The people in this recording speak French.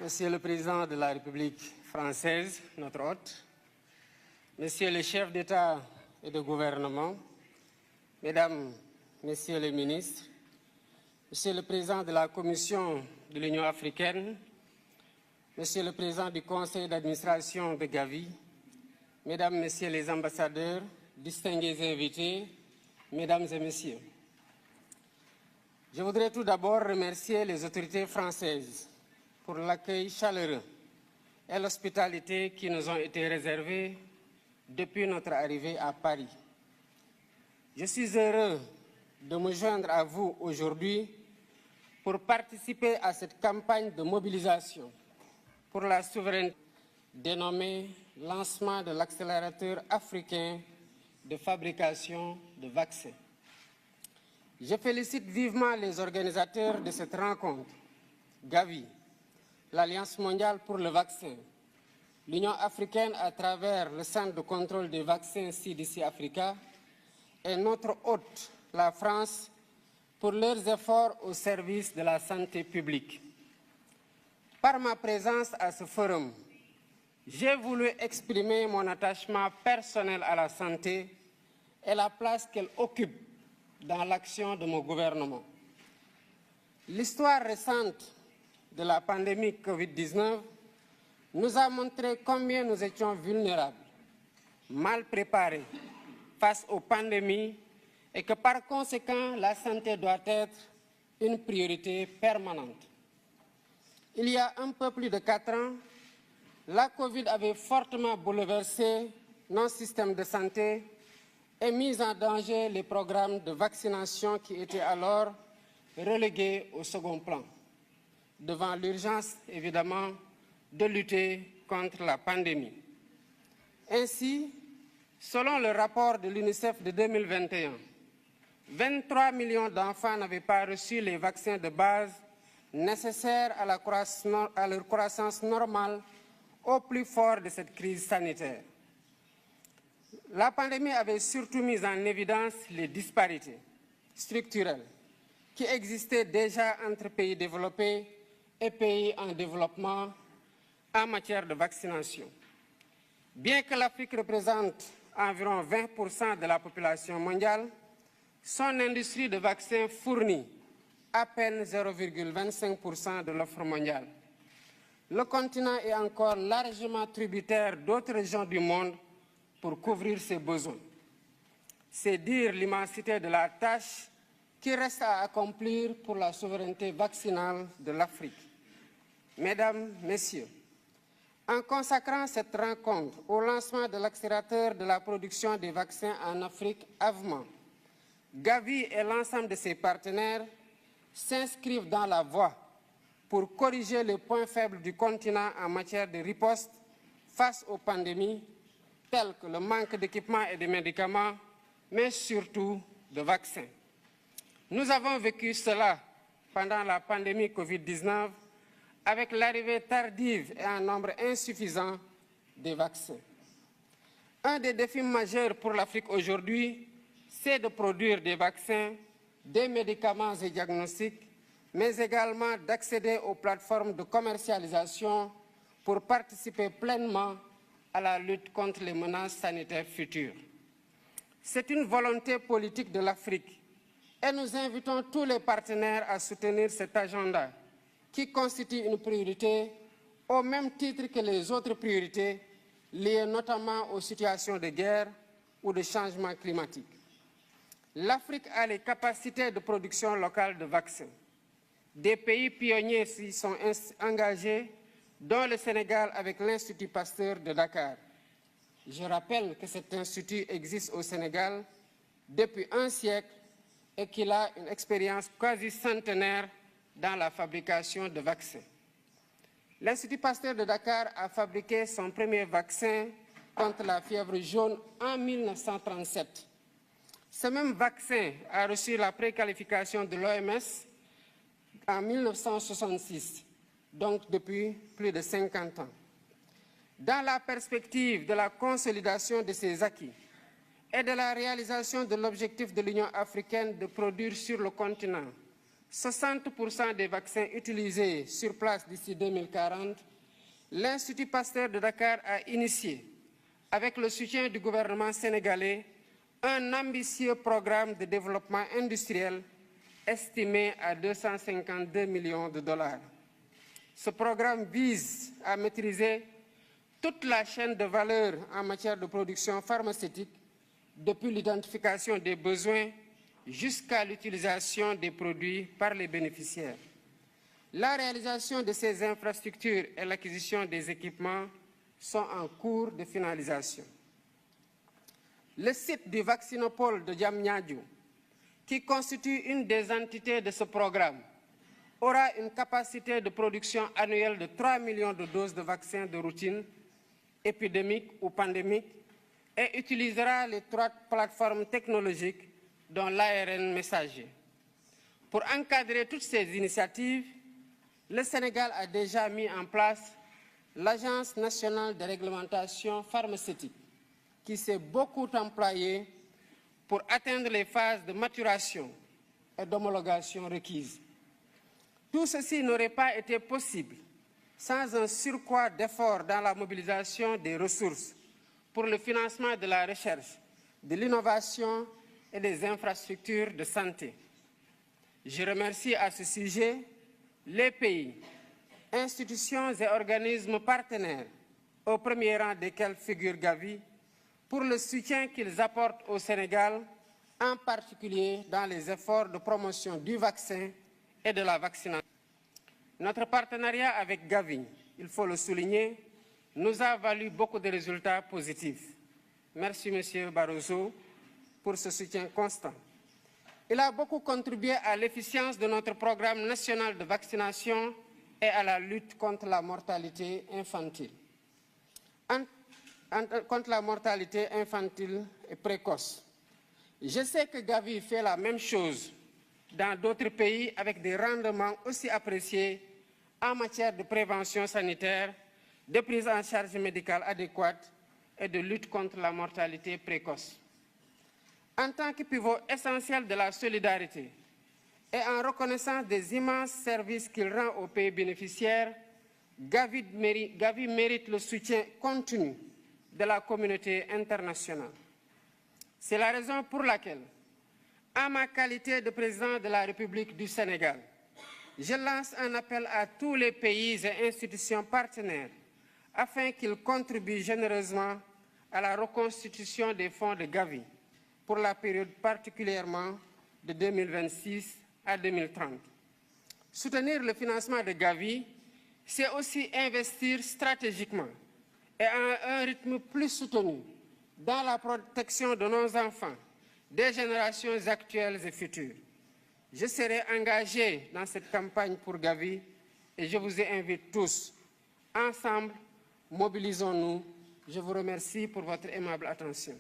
Monsieur le Président de la République française, notre hôte, Monsieur le chef d'État et de gouvernement, Mesdames, Messieurs les ministres, Monsieur le Président de la Commission de l'Union africaine, Monsieur le Président du Conseil d'administration de Gavi, Mesdames, Messieurs les ambassadeurs, distingués invités, Mesdames et Messieurs. Je voudrais tout d'abord remercier les autorités françaises pour l'accueil chaleureux et l'hospitalité qui nous ont été réservés depuis notre arrivée à Paris. Je suis heureux de me joindre à vous aujourd'hui pour participer à cette campagne de mobilisation pour la souveraineté dénommée Lancement de l'accélérateur africain de fabrication de vaccins. Je félicite vivement les organisateurs de cette rencontre, Gavi, l'Alliance mondiale pour le vaccin, l'Union africaine à travers le Centre de contrôle des vaccins CDC Africa et notre hôte, la France, pour leurs efforts au service de la santé publique. Par ma présence à ce forum, j'ai voulu exprimer mon attachement personnel à la santé et la place qu'elle occupe dans l'action de mon gouvernement. L'histoire récente de la pandémie Covid-19 nous a montré combien nous étions vulnérables, mal préparés face aux pandémies et que par conséquent, la santé doit être une priorité permanente. Il y a un peu plus de 4 ans, la Covid avait fortement bouleversé nos systèmes de santé et mis en danger les programmes de vaccination qui étaient alors relégués au second plan, devant l'urgence, évidemment, de lutter contre la pandémie. Ainsi, selon le rapport de l'UNICEF de 2021, 23 millions d'enfants n'avaient pas reçu les vaccins de base nécessaires à leur croissance normale au plus fort de cette crise sanitaire. La pandémie avait surtout mis en évidence les disparités structurelles qui existaient déjà entre pays développés et pays en développement en matière de vaccination. Bien que l'Afrique représente environ 20% de la population mondiale, son industrie de vaccins fournit à peine 0,25% de l'offre mondiale. Le continent est encore largement tributaire d'autres régions du monde pour couvrir ses besoins. C'est dire l'immensité de la tâche qui reste à accomplir pour la souveraineté vaccinale de l'Afrique. Mesdames, Messieurs, en consacrant cette rencontre au lancement de l'accélérateur de la production des vaccins en Afrique, AVMA, Gavi et l'ensemble de ses partenaires s'inscrivent dans la voie pour corriger les points faibles du continent en matière de riposte face aux pandémies, telles que le manque d'équipements et de médicaments, mais surtout de vaccins. Nous avons vécu cela pendant la pandémie Covid-19 avec l'arrivée tardive et en nombre insuffisant des vaccins. Un des défis majeurs pour l'Afrique aujourd'hui, c'est de produire des vaccins, des médicaments et diagnostics, mais également d'accéder aux plateformes de commercialisation pour participer pleinement à la lutte contre les menaces sanitaires futures. C'est une volonté politique de l'Afrique et nous invitons tous les partenaires à soutenir cet agenda qui constitue une priorité au même titre que les autres priorités liées notamment aux situations de guerre ou de changement climatique. L'Afrique a les capacités de production locale de vaccins. Des pays pionniers s'y sont engagés, dont le Sénégal avec l'Institut Pasteur de Dakar. Je rappelle que cet institut existe au Sénégal depuis un siècle et qu'il a une expérience quasi centenaire dans la fabrication de vaccins. L'Institut Pasteur de Dakar a fabriqué son premier vaccin contre la fièvre jaune en 1937. Ce même vaccin a reçu la préqualification de l'OMS en 1966, donc depuis plus de 50 ans. Dans la perspective de la consolidation de ces acquis et de la réalisation de l'objectif de l'Union africaine de produire sur le continent 60% des vaccins utilisés sur place d'ici 2040, l'Institut Pasteur de Dakar a initié, avec le soutien du gouvernement sénégalais, un ambitieux programme de développement industriel estimé à 252 millions de dollars. Ce programme vise à maîtriser toute la chaîne de valeur en matière de production pharmaceutique, depuis l'identification des besoins jusqu'à l'utilisation des produits par les bénéficiaires. La réalisation de ces infrastructures et l'acquisition des équipements sont en cours de finalisation. Le site du vaccinopole de Diamniadio, qui constitue une des entités de ce programme, aura une capacité de production annuelle de 3 millions de doses de vaccins de routine, épidémiques ou pandémiques, et utilisera les 3 plateformes technologiques dont l'ARN messager. Pour encadrer toutes ces initiatives, le Sénégal a déjà mis en place l'Agence nationale de réglementation pharmaceutique, qui s'est beaucoup employée pour atteindre les phases de maturation et d'homologation requises. Tout ceci n'aurait pas été possible sans un surcroît d'efforts dans la mobilisation des ressources pour le financement de la recherche, de l'innovation et des infrastructures de santé. Je remercie à ce sujet les pays, institutions et organismes partenaires, au premier rang desquels figure Gavi, pour le soutien qu'ils apportent au Sénégal, en particulier dans les efforts de promotion du vaccin et de la vaccination. Notre partenariat avec Gavi, il faut le souligner, nous a valu beaucoup de résultats positifs. Merci, Monsieur Barroso, pour ce soutien constant. Il a beaucoup contribué à l'efficience de notre programme national de vaccination et à la lutte contre la mortalité infantile. Contre la mortalité infantile et précoce. Je sais que Gavi fait la même chose dans d'autres pays avec des rendements aussi appréciés en matière de prévention sanitaire, de prise en charge médicale adéquate et de lutte contre la mortalité précoce. En tant que pivot essentiel de la solidarité et en reconnaissance des immenses services qu'il rend aux pays bénéficiaires, Gavi mérite le soutien continu de la communauté internationale. C'est la raison pour laquelle, en ma qualité de président de la République du Sénégal, je lance un appel à tous les pays et institutions partenaires afin qu'ils contribuent généreusement à la reconstitution des fonds de Gavi pour la période particulièrement de 2026 à 2030. Soutenir le financement de Gavi, c'est aussi investir stratégiquement et à un rythme plus soutenu dans la protection de nos enfants, des générations actuelles et futures. Je serai engagé dans cette campagne pour Gavi et je vous invite tous. Ensemble, mobilisons-nous. Je vous remercie pour votre aimable attention.